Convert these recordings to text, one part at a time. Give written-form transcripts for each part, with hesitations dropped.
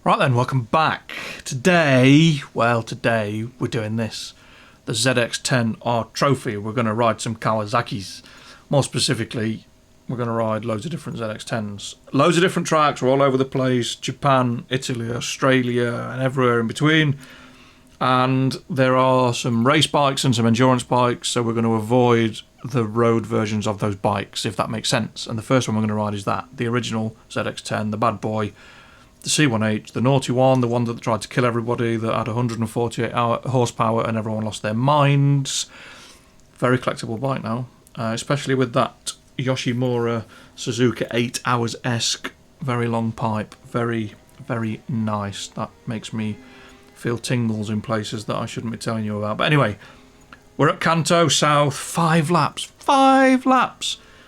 Right then, welcome back. Today we're doing this. The ZX-10R trophy. We're going to ride some Kawasaki's. More specifically, we're going to ride loads of different ZX-10s. Loads of different tracks, we're all over the place. Japan, Italy, Australia, and everywhere in between. And there are some race bikes and some endurance bikes, so we're going to avoid the road versions of those bikes, if that makes sense. And the first one we're going to ride is that. The original ZX-10, the bad boy. The C1H, the naughty one, the one that tried to kill everybody, that had 148 horsepower and everyone lost their minds. Very collectible bike now, especially with that Yoshimura Suzuka 8 hours-esque, very long pipe, very, very nice. That makes me feel tingles in places that I shouldn't be telling you about. But anyway, we're at Kanto South, 5 laps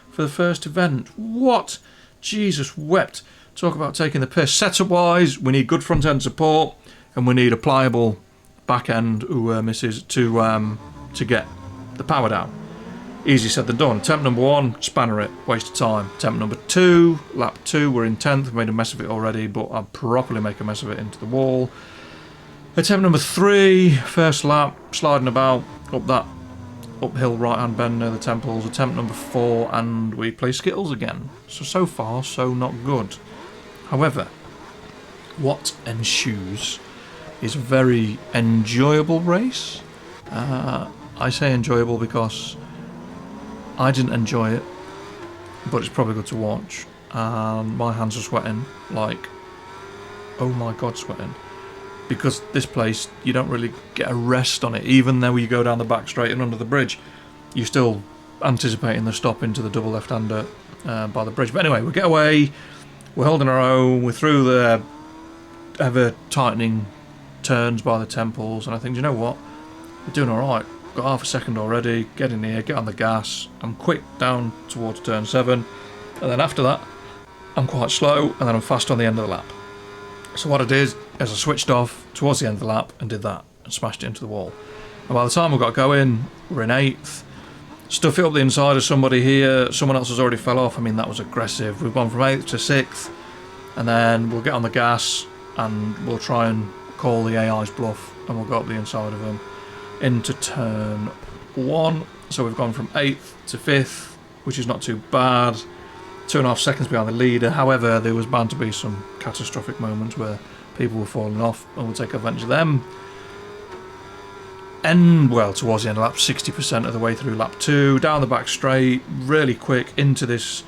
for the first event. What? Jesus wept. Talk about taking the piss. Setup wise, we need good front end support and we need a pliable back end misses to get the power down. Easy said than done. Attempt number 1, spanner it, waste of time. Attempt number 2, lap 2, we're in 10th, we made a mess of it already, but I'll properly make a mess of it into the wall. Attempt number 3, first lap, sliding about up that uphill right hand bend near the temples. Attempt number 4, and we play Skittles again. So far, so not good. However, what ensues is a very enjoyable race. I say enjoyable because I didn't enjoy it, but it's probably good to watch. My hands are sweating, like, oh my god, sweating. Because this place, you don't really get a rest on it. Even though you go down the back straight and under the bridge, you're still anticipating the stop into the double left-hander by the bridge. But anyway, we get away. We're holding our own, we're through the ever-tightening turns by the temples, and I think, you know what, we're doing alright. Got half a second already, get in here, get on the gas, I'm quick down towards turn 7, and then after that, I'm quite slow, and then I'm fast on the end of the lap. So what I did is I switched off towards the end of the lap and did that, and smashed it into the wall. And by the time we got going, we're in 8th. Stuff it up the inside of somebody here, someone else has already fell off. I mean, that was aggressive. We've gone from 8th to 6th, and then we'll get on the gas and we'll try and call the AI's bluff, and we'll go up the inside of them into turn 1. So we've gone from 8th to 5th, which is not too bad. 2.5 seconds behind the leader. However, there was bound to be some catastrophic moments where people were falling off, and we'll take advantage of them. And well, towards the end of lap, 60% of the way through lap 2, down the back straight, really quick into this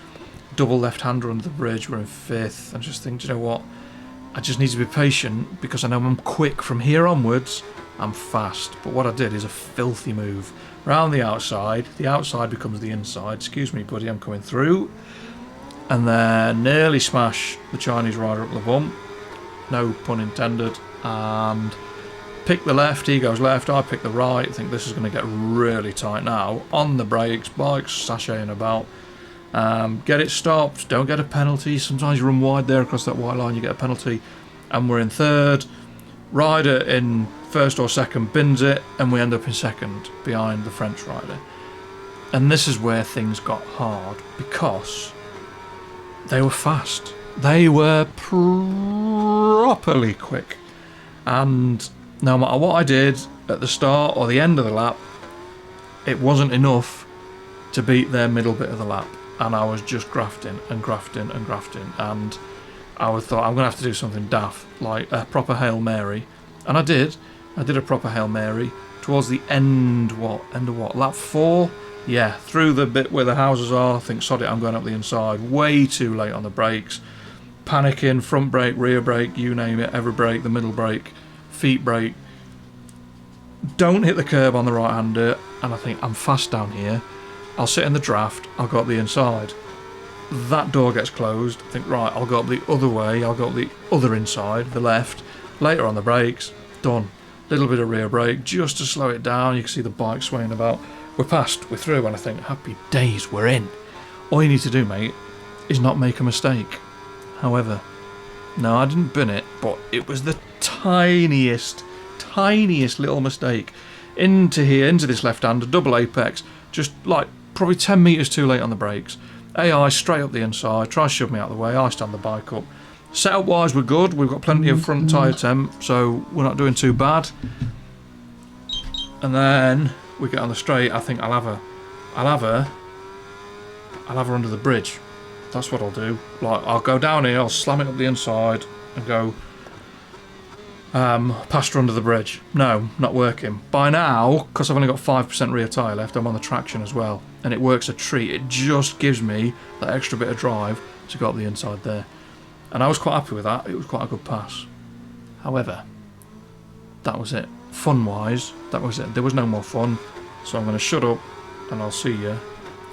double left-hander under the bridge. We're in 5th. I just think, you know what, I just need to be patient because I know I'm quick from here onwards. I'm fast, but what I did is a filthy move round the outside becomes the inside. Excuse me, buddy, I'm coming through, and then nearly smash the Chinese rider up the bump, no pun intended, and pick the left, he goes left, I pick the right. I think this is going to get really tight now. On the brakes, bikes sashaying about. Get it stopped, don't get a penalty. Sometimes you run wide there across that white line, you get a penalty. And we're in 3rd. Rider in 1st or 2nd bins it, and we end up in 2nd behind the French rider. And this is where things got hard because they were fast. They were properly quick. And no matter what I did at the start or the end of the lap, it wasn't enough to beat their middle bit of the lap. And I was just grafting and grafting and grafting. And I thought, I'm going to have to do something daft, like a proper Hail Mary. And I did. I did a proper Hail Mary towards the end of what? Lap 4? Yeah, through the bit where the houses are. I think, sod it, I'm going up the inside. Way too late on the brakes. Panicking, front brake, rear brake, you name it, every brake, the middle brake. Feet brake, don't hit the curb on the right hander, and I think I'm fast down here, I'll sit in the draft, I'll go up the inside. That door gets closed, I think, right, I'll go up the other way, I'll go up the other inside, the left, later on the brakes, done. Little bit of rear brake just to slow it down. You can see the bike swaying about. We're past, we're through, and I think, happy days, we're in. All you need to do, mate, is not make a mistake. However, no, I didn't bin it, but it was the tiniest little mistake. Into here, into this left-hander, double apex, just like probably 10 metres too late on the brakes. AI straight up the inside, tries to shove me out of the way, I stand the bike up, Setup wise, we're good. We've got plenty of front tyre temp, so we're not doing too bad. And then we get on the straight. I think I'll have her under the bridge. That's what I'll do. Like, I'll go down here, I'll slam it up the inside and go past her under the bridge. No, not working. By now, because I've only got 5% rear tyre left, I'm on the traction as well. And it works a treat. It just gives me that extra bit of drive to go up the inside there. And I was quite happy with that. It was quite a good pass. However, that was it. Fun-wise, that was it. There was no more fun. So I'm going to shut up and I'll see you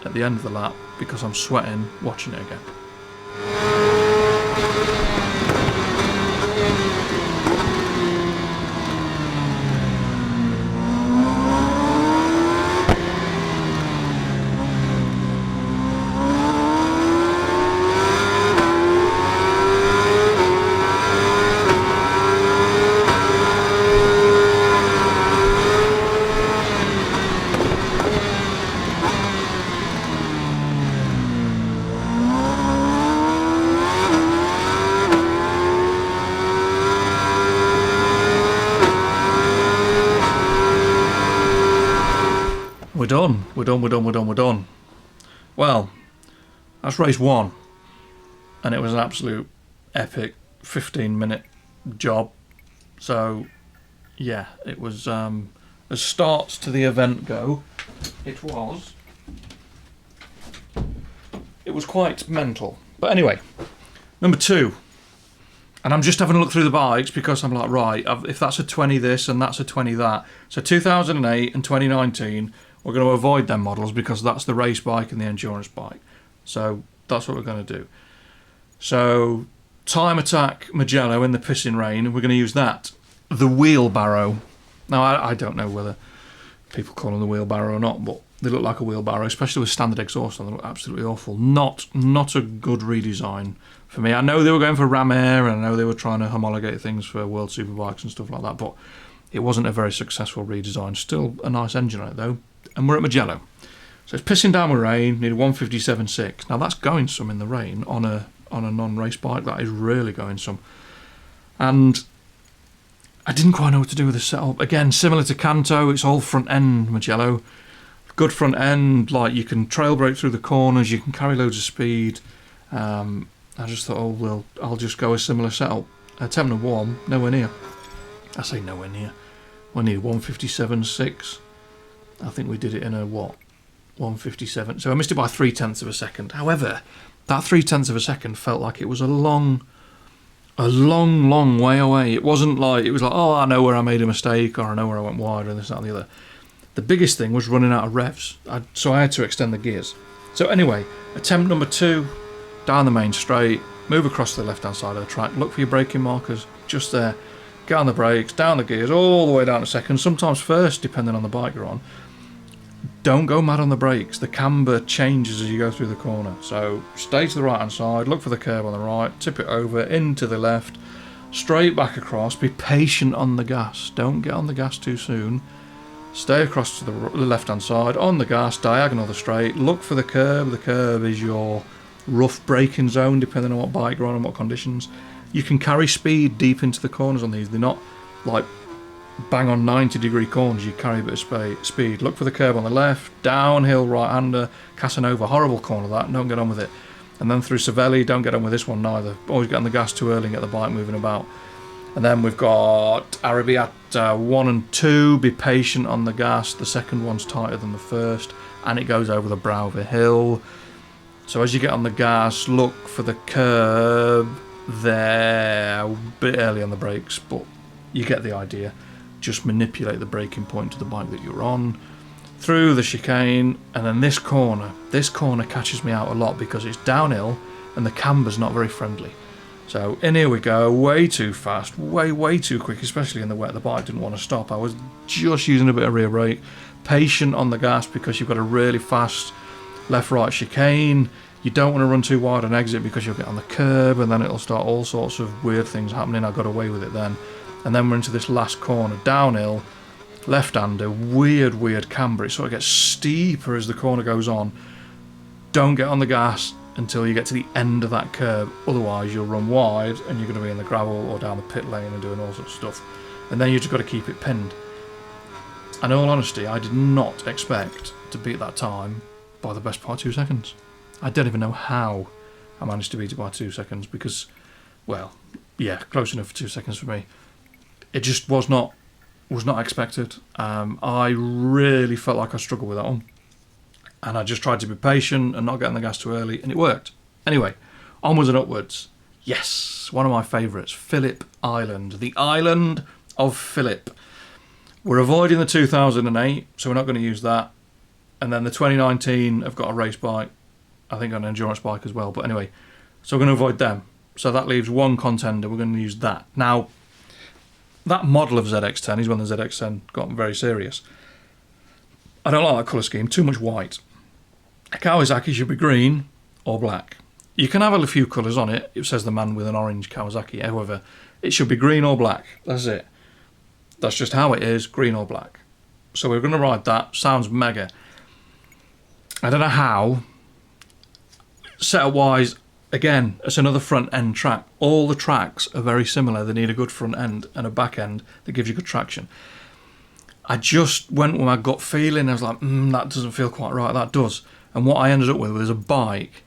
at the end of the lap because I'm sweating watching it again. We're done. Well, that's race 1, and it was an absolute epic 15-minute job. So, yeah, it was, as starts to the event go, it was quite mental. But anyway, number 2, and I'm just having a look through the bikes because I'm like, right, if that's a 20 this and that's a 20 that, so 2008 and 2019, we're going to avoid them models because that's the race bike and the endurance bike. So that's what we're going to do. So Time Attack Mugello in the pissing rain, we're going to use that. The wheelbarrow. Now, I don't know whether people call them the wheelbarrow or not, but they look like a wheelbarrow, especially with standard exhaust on them. They look absolutely awful. Not a good redesign for me. I know they were going for Ram Air, and I know they were trying to homologate things for World Superbikes and stuff like that, but it wasn't a very successful redesign. Still a nice engine on it, though. And we're at Mugello. So it's pissing down with rain, needed 157.6. Now that's going some in the rain on a non-race bike. That is really going some. And I didn't quite know what to do with the setup. Again, similar to Kanto, it's all front end Mugello. Good front end, like you can trail brake through the corners, you can carry loads of speed. I just thought, I'll just go a similar setup. Attempt number 1, nowhere near. I say nowhere near. We need 157.6. I think we did it in a 157. So I missed it by 0.3 of a second. However, that 0.3 of a second felt like it was a long way away. It wasn't like, it was like, oh, I know where I made a mistake, or I know where I went wide, or this, that, and the other. The biggest thing was running out of revs. So I had to extend the gears. So anyway, attempt number 2, down the main straight, move across to the left-hand side of the track, look for your braking markers, just there. Get on the brakes, down the gears, all the way down to second, sometimes first, depending on the bike you're on. Don't go mad on the brakes. The camber changes as you go through the corner. So stay to the right hand side, look for the curb on the right, tip it over, into the left, straight back across, be patient on the gas. Don't get on the gas too soon. Stay across to the left hand side, on the gas, diagonal the straight, look for the curb. The curb is your rough braking zone depending on what bike you're on and what conditions. You can carry speed deep into the corners on these. They're not like bang on 90-degree corners. You carry a bit of speed. Look for the curb on the left, downhill right-hander, Casanova, horrible corner that, don't get on with it. And then through Savelli, don't get on with this one neither. Always get on the gas too early and get the bike moving about. And then we've got Arabiat 1 and 2, be patient on the gas. The second one's tighter than the first, and it goes over the brow of a hill. So as you get on the gas, look for the curb there, a bit early on the brakes, but you get the idea. Just manipulate the braking point to the bike that you're on, through the chicane, and then this corner catches me out a lot because it's downhill and the camber's not very friendly. So in here we go, way too fast, way too quick, especially in the wet. The bike didn't want to stop. I was just using a bit of rear brake, patient on the gas because you've got a really fast left-right chicane. You don't want to run too wide on exit because you'll get on the curb and then it'll start all sorts of weird things happening. I got away with it then. And then we're into this last corner, downhill, left-hander, weird camber. It sort of gets steeper as the corner goes on. Don't get on the gas until you get to the end of that curb. Otherwise you'll run wide and you're going to be in the gravel or down the pit lane and doing all sorts of stuff, and then you've just got to keep it pinned. And in all honesty, I did not expect to beat that time by the best part 2 seconds. I don't even know how I managed to beat it by 2 seconds, because, well, yeah, close enough for 2 seconds for me. It just was not expected. I really felt like I struggled with that one, and I just tried to be patient and not get on the gas too early, and it worked. Anyway, onwards and upwards. Yes, one of my favourites, Phillip Island, the island of Phillip. We're avoiding the 2008, so we're not going to use that. And then the 2019 have got a race bike, I think an endurance bike as well. But anyway, so we're going to avoid them. So that leaves one contender. We're going to use that. Now, that model of ZX-10 is when the ZX-10 got very serious. I don't like that colour scheme, too much white. A Kawasaki should be green or black. You can have a few colours on it. It says the man with an orange Kawasaki. However, it should be green or black. That's it. That's just how it is, green or black. So we're going to ride that. Sounds mega. I don't know how. Setup-wise, again, it's another front-end track. All the tracks are very similar. They need a good front end and a back end that gives you good traction. I just went with my gut feeling. I was like, that doesn't feel quite right. That does. And what I ended up with was a bike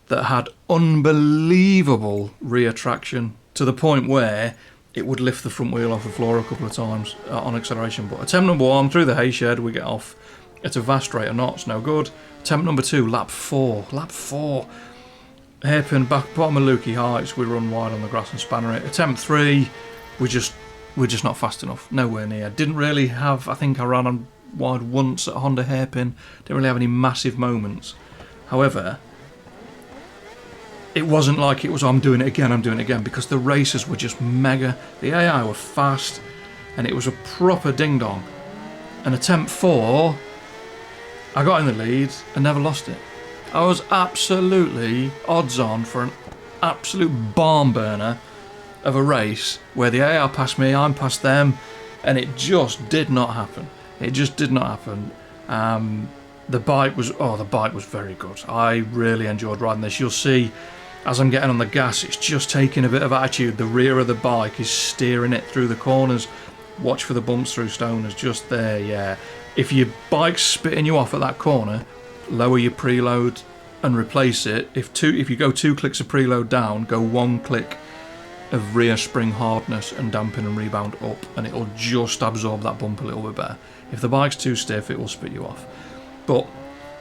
that had unbelievable rear traction, to the point where it would lift the front wheel off the floor a couple of times on acceleration. But attempt number 1, through the hay shed, we get off at a vast rate of knots, no good. Attempt number 2, lap 4, hairpin back bottom of Lukey Heights, we run wide on the grass and spanner it. Attempt 3, we're just not fast enough, nowhere near. Didn't really have, I think I ran on wide once at Honda hairpin, didn't really have any massive moments. However, it wasn't like it was, I'm doing it again, because the races were just mega. The AI were fast, and it was a proper ding-dong. And attempt 4, I got in the lead and never lost it. I was absolutely odds-on for an absolute barn burner of a race where the AI passed me, I'm past them, and it just did not happen. It just did not happen. The bike was very good. I really enjoyed riding this. You'll see, as I'm getting on the gas, it's just taking a bit of attitude. The rear of the bike is steering it through the corners. Watch for the bumps through stoners, just there, yeah. If your bike's spitting you off at that corner, lower your preload and replace it. If you go 2 clicks of preload down, go 1 click of rear spring hardness and dampen and rebound up, and it'll just absorb that bump a little bit better. If the bike's too stiff, it will spit you off. But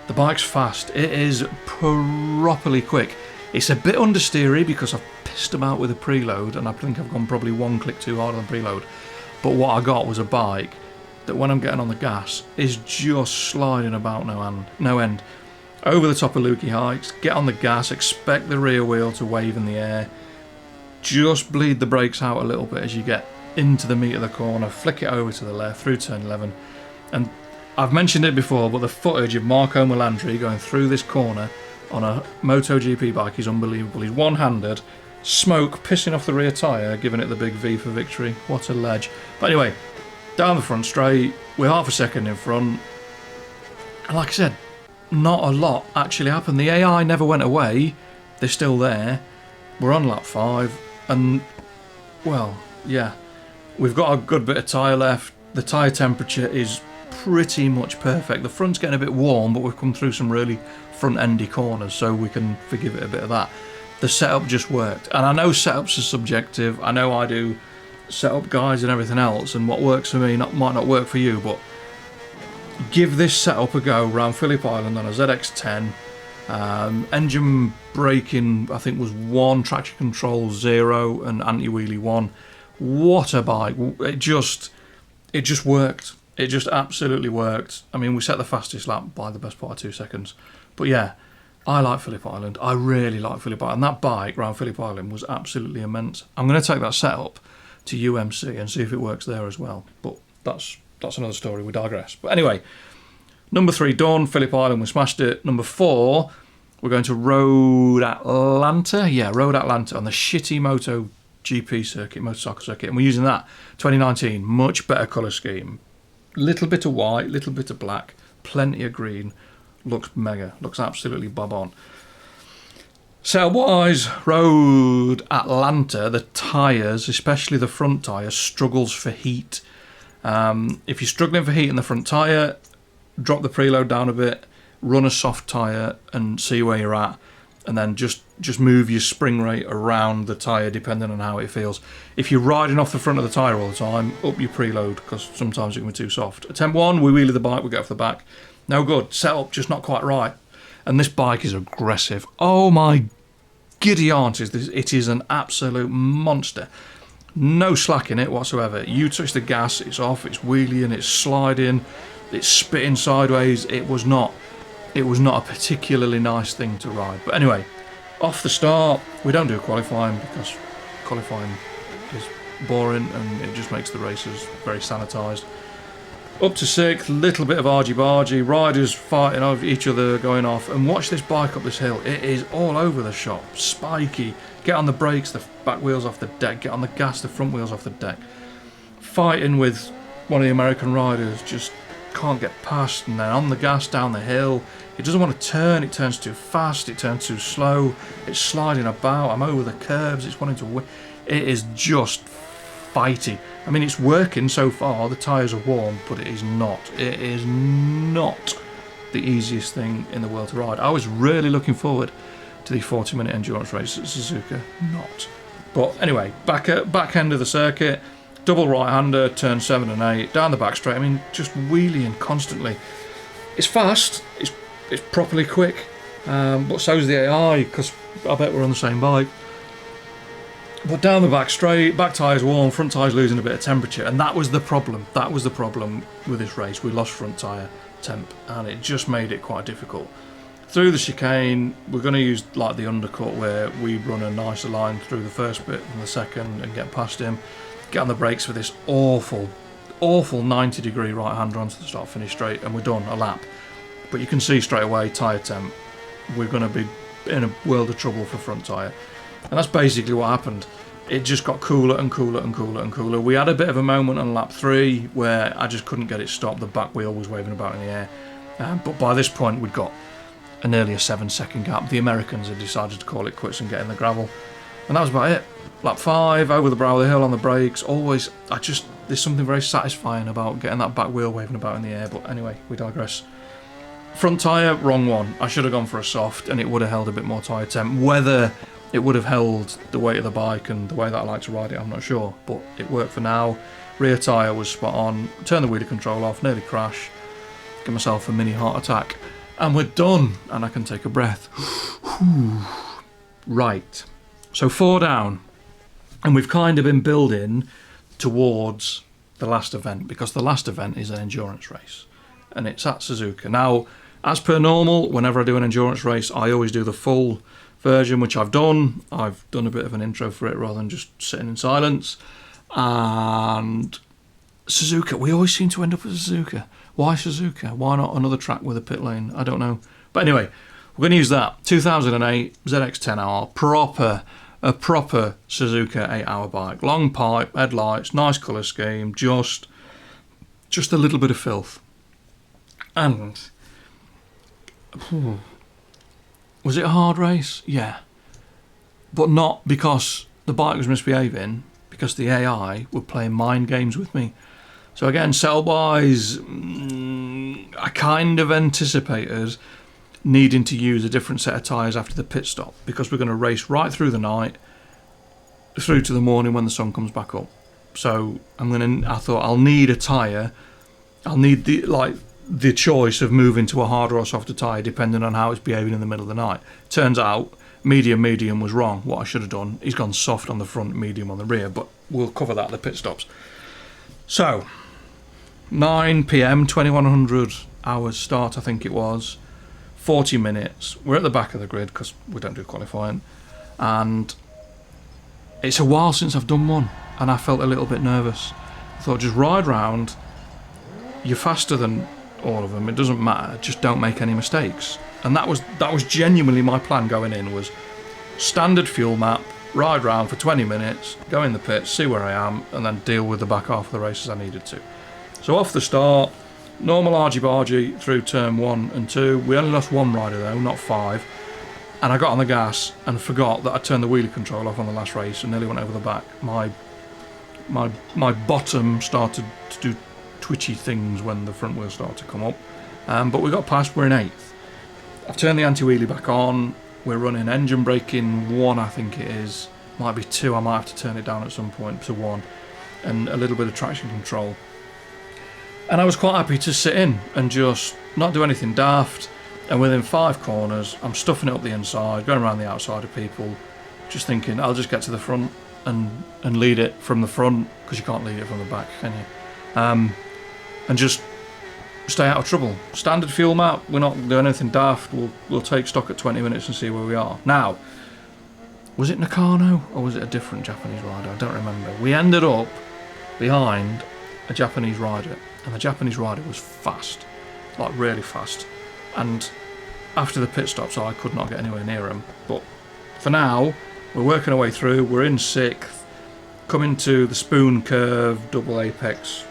the bike's fast. It is properly quick. It's a bit understeery because I've pissed about with a preload, and I think I've gone probably 1 click too hard on the preload. But what I got was a bike that, when I'm getting on the gas, is just sliding about no end. Over the top of Lukey Heights, get on the gas, expect the rear wheel to wave in the air, just bleed the brakes out a little bit as you get into the meat of the corner, flick it over to the left through turn 11. And I've mentioned it before, but the footage of Marco Melandri going through this corner on a MotoGP bike is unbelievable. He's one-handed, smoke pissing off the rear tyre, giving it the big V for victory. What a ledge. But anyway, down the front straight, we're half a second in front, and like I said, not a lot actually happened. The AI never went away, they're still there. We're on lap 5, and well, yeah, we've got a good bit of tyre left. The tyre temperature is pretty much perfect. The front's getting a bit warm, but we've come through some really front-endy corners, so we can forgive it a bit of that. The setup just worked, and I know setups are subjective. I know I do setup guides and everything else, and what works for me might not work for you, but give this setup a go around Phillip Island on a ZX-10. Engine braking, I think, was 1, traction control 0, and anti-wheelie 1. What a bike. It just worked. It just absolutely worked. I mean, we set the fastest lap by the best part of 2 seconds. But yeah, I like Phillip Island. I really like Phillip Island. And that bike around Phillip Island was absolutely immense. I'm going to take that setup to UMC and see if it works there as well. But that's another story. We digress. But anyway, number 3 done. Phillip Island, we smashed it. Number 4, we're going to Road Atlanta. Yeah, Road Atlanta on the shitty MotoGP circuit, motorcycle circuit. And we're using that 2019. Much better colour scheme. Little bit of white, little bit of black, plenty of green. Looks mega. Looks absolutely bob on. Sail-wise, Road Atlanta, the tyres, especially the front tyre, struggles for heat. If you're struggling for heat in the front tyre, drop the preload down a bit, run a soft tyre and see where you're at, and then just move your spring rate around the tyre depending on how it feels. If you're riding off the front of the tyre all the time, up your preload, because sometimes it can be too soft. Attempt 1, we wheelie the bike, we go off the back. No good. Setup just not quite right. And this bike is aggressive. Oh my giddy aunt, it is an absolute monster. No slack in it whatsoever. You touch the gas, it's off, it's wheeling, it's sliding, it's spitting sideways. It was not a particularly nice thing to ride. But anyway, off the start, we don't do qualifying because qualifying is boring and it just makes the races very sanitised. Up to 6th, little bit of argy-bargy, riders fighting over each other, going off, and watch this bike up this hill. It is all over the shop, spiky. Get on the brakes, the back wheels off the deck. Get on the gas, the front wheels off the deck. Fighting with one of the American riders, just can't get past, and then on the gas down the hill. It doesn't want to turn, it turns too fast, it turns too slow, it's sliding about, I'm over the curbs, it's wanting to win. It is just fighty. I mean, it's working so far, the tyres are warm, but it is not the easiest thing in the world to ride. I was really looking forward to the 40-minute endurance race at Suzuka, not. But anyway, back end of the circuit, double right-hander, turn 7 and 8, down the back straight, I mean, just wheeling constantly. It's fast, it's properly quick, but so's the AI, because I bet we're on the same bike. But down the back straight, back tyre's warm, front tyre's losing a bit of temperature, and that was the problem. That was the problem with this race. We lost front tyre temp, and it just made it quite difficult. Through the chicane, we're going to use like the undercut where we run a nicer line through the first bit and the second and get past him. Get on the brakes for this awful 90-degree right-hander onto the start-finish straight, and we're done, a lap. But you can see straight away, tyre temp, we're going to be in a world of trouble for front tyre. And that's basically what happened. It just got cooler and cooler and cooler and cooler. We had a bit of a moment on lap 3 where I just couldn't get it stopped. The back wheel was waving about in the air. But by this point, we'd got nearly a 7-second gap. The Americans had decided to call it quits and get in the gravel. And that was about it. Lap 5, over the brow of the hill on the brakes. Always, there's something very satisfying about getting that back wheel waving about in the air. But anyway, we digress. Front tyre, wrong one. I should have gone for a soft and it would have held a bit more tyre temp. Whether it would have held the weight of the bike and the way that I like to ride it, I'm not sure, but it worked for now. Rear tyre was spot on, turn the wheelie control off, nearly crash, give myself a mini heart attack, and we're done, and I can take a breath. Right, so 4 down, and we've kind of been building towards the last event, because the last event is an endurance race, and it's at Suzuka. Now, as per normal, whenever I do an endurance race, I always do the full version, which I've done. I've done a bit of an intro for it rather than just sitting in silence. And Suzuka, we always seem to end up at Suzuka. Why Suzuka? Why not another track with a pit lane? I don't know. But anyway, we're going to use that. 2008 ZX-10R, a proper Suzuka 8-hour bike. Long pipe, headlights, nice colour scheme, just a little bit of filth. And was it a hard race? Yeah. But not because the bike was misbehaving, because the AI were playing mind games with me. So again, setup-wise, I kind of anticipated needing to use a different set of tyres after the pit stop, because we're going to race right through the night, through to the morning when the sun comes back up. So I thought I'll need a tyre. I'll need the choice of moving to a harder or softer tyre depending on how it's behaving in the middle of the night. Turns out medium was wrong. What I should have done, he's gone soft on the front, medium on the rear, but we'll cover that at the pit stops. So 9 PM, 2100 hours start, I think it was, 40 minutes. We're at the back of the grid because we don't do qualifying, and it's a while since I've done one, and I felt a little bit nervous. I thought, just ride round, you're faster than all of them, it doesn't matter, just don't make any mistakes. And that was genuinely my plan going in, was standard fuel map, ride round for 20 minutes, go in the pits, see where I am, and then deal with the back half of the race as I needed to. So off the start, normal argy-bargy through turn 1 and 2. We only lost one rider though, not 5. and I got on the gas and forgot that I turned the wheelie control off on the last race and nearly went over the back. My bottom started to do twitchy things when the front wheel started to come up, but we got past. We're in 8th. I've turned the anti-wheelie back on. We're running engine braking 1, I think it is. Might be 2. I might have to turn it down at some point to 1, and a little bit of traction control. And I was quite happy to sit in and just not do anything daft. And within 5 corners, I'm stuffing it up the inside, going around the outside of people, just thinking I'll just get to the front and lead it from the front, because you can't lead it from the back, can you? And just stay out of trouble. Standard fuel map. We're not doing anything daft. We'll take stock at 20 minutes and see where we are. Now, was it Nakano or was it a different Japanese rider? I don't remember. We ended up behind a Japanese rider, and the Japanese rider was fast, like really fast. And after the pit stops, I could not get anywhere near him. But for now, we're working our way through. We're in 6th, coming to the spoon curve, double apex,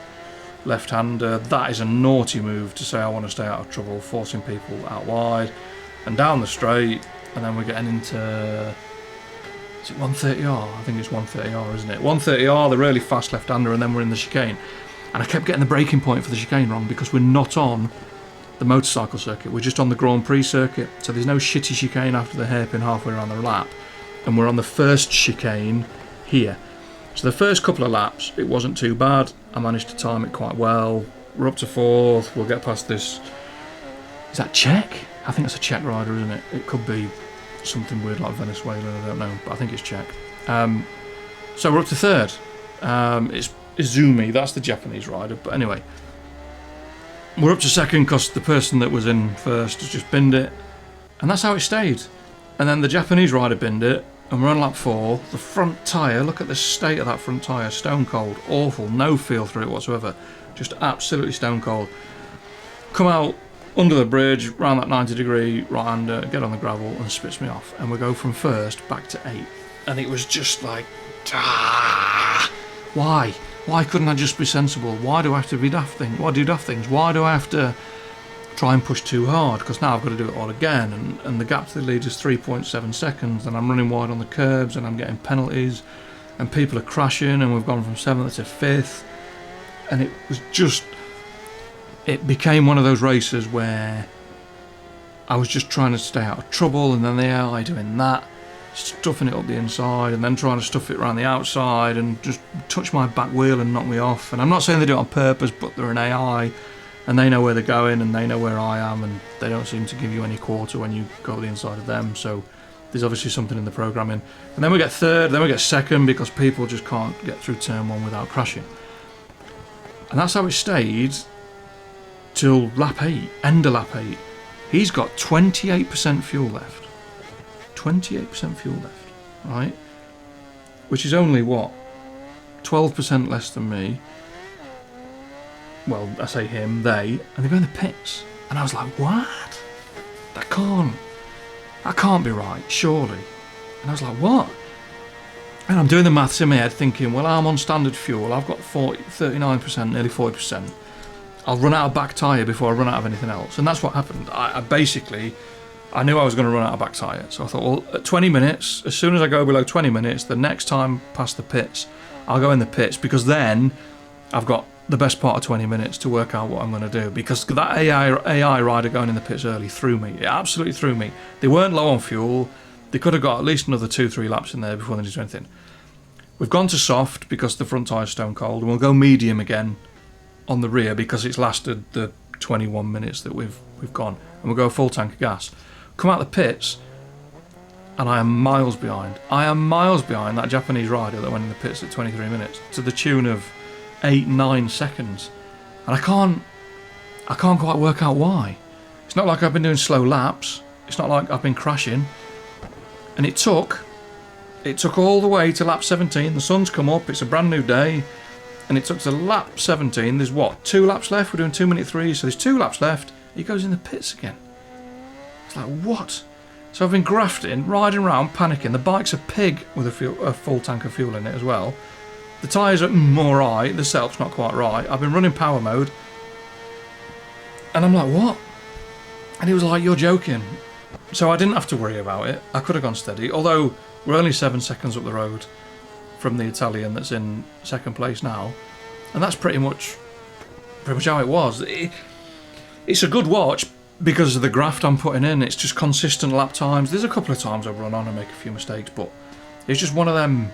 left-hander. That is a naughty move to say I want to stay out of trouble, forcing people out wide and down the straight. And then we're getting into, is it 130R? I think it's 130R, isn't it? 130R, the really fast left-hander, and then we're in the chicane. And I kept getting the braking point for the chicane wrong because we're not on the motorcycle circuit. We're just on the Grand Prix circuit. So there's no shitty chicane after the hairpin halfway around the lap. And we're on the first chicane here. So the first couple of laps, it wasn't too bad. I managed to time it quite well. We're up to 4th. We'll get past this. Is that Czech? I think it's a Czech rider, isn't it? It could be something weird like Venezuelan, I don't know. But I think it's Czech. So we're up to 3rd. It's Izumi, that's the Japanese rider. But anyway, we're up to 2nd because the person that was in 1st has just binned it. And that's how it stayed. And then the Japanese rider binned it. And we're on lap 4. The front tyre, look at the state of that front tyre. Stone cold, awful, no feel through it whatsoever. Just absolutely stone cold. Come out under the bridge, round that 90-degree right-hander, get on the gravel and spits me off. And we go from 1st back to 8th. And it was just like, why? Why couldn't I just be sensible? Why do I have to be daft things? Why do daft things? Why do I have to try and push too hard? Because now I've got to do it all again, and the gap to the lead is 3.7 seconds, and I'm running wide on the curbs, and I'm getting penalties, and people are crashing, and we've gone from 7th to 5th, and it was just, it became one of those races where I was just trying to stay out of trouble, and then the AI doing that, stuffing it up the inside, and then trying to stuff it around the outside, and just touch my back wheel and knock me off. And I'm not saying they do it on purpose, but they're an AI, and they know where they're going, and they know where I am, and they don't seem to give you any quarter when you go the inside of them. So there's obviously something in the programming. And then we get 3rd, then we get 2nd, because people just can't get through turn 1 without crashing. And that's how it stayed till lap 8, end of lap 8. He's got 28% fuel left. 28% fuel left, right? Which is only, what, 12% less than me. Well, I say him, they, and they go in the pits. And I was like, what? That can't be right, surely. And I was like, what? And I'm doing the maths in my head thinking, well, I'm on standard fuel, I've got 39%, nearly 40%. I'll run out of back tyre before I run out of anything else. And that's what happened. I knew I was going to run out of back tyre. So I thought, well, at 20 minutes, as soon as I go below 20 minutes, the next time past the pits, I'll go in the pits, because then I've got the best part of 20 minutes to work out what I'm going to do. Because that AI rider going in the pits early threw me. It absolutely threw me. They weren't low on fuel. They could have got at least another 2-3 laps in there before they did anything. We've gone to soft because the front tyre's stone cold, and we'll go medium again on the rear because it's lasted the 21 minutes that we've gone, and we'll go full tank of gas. Come out the pits, and I am miles behind. I am miles behind that Japanese rider that went in the pits at 23 minutes, to the tune of 8-9 seconds. And I can't quite work out why. It's not like I've been doing slow laps. It's not like I've been crashing. And it took all the way to lap 17. The sun's come up, it's a brand new day, and it took to lap 17. There's what, 2 laps left? We're doing 2-minute 3, so there's 2 laps left. He goes in the pits again. It's like, what? So I've been grafting, riding around, panicking. The bike's a pig with a full tank of fuel in it as well. The tyres are alright, the setup's not quite right. I've been running power mode. And I'm like, what? And he was like, you're joking. So I didn't have to worry about it. I could have gone steady, although we're only 7 seconds up the road from the Italian that's in second place now, and that's pretty much how it was. It's a good watch because of the graft I'm putting in. It's just consistent lap times. There's a couple of times I've run on and make a few mistakes, but it's just one of them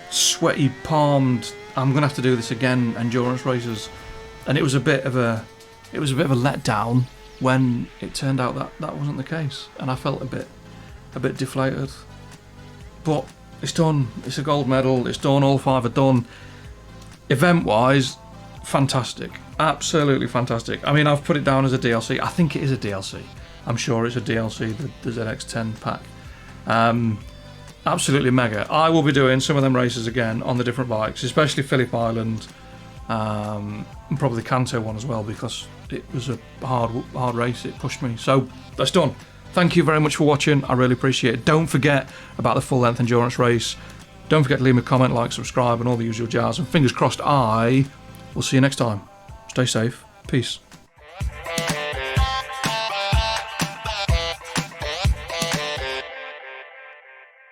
sweaty palmed, I'm gonna have to do this again endurance races, and it was a bit of a letdown when it turned out that that wasn't the case, and I felt a bit deflated. But it's done. It's a gold medal. It's done. All 5 are done. Event wise, fantastic. Absolutely fantastic. I mean, I've put it down as a DLC. I think it is a DLC. I'm sure it's a DLC, the ZX-10 pack. Absolutely mega. I will be doing some of them races again on the different bikes, especially Phillip Island, and probably the Kanto one as well, because it was a hard race. It pushed me. So that's done. Thank you very much for watching. I really appreciate it. Don't forget about the full length endurance race. Don't forget to leave me a comment, like, subscribe, and all the usual jazz. And fingers crossed, I will see you next time. Stay safe. Peace.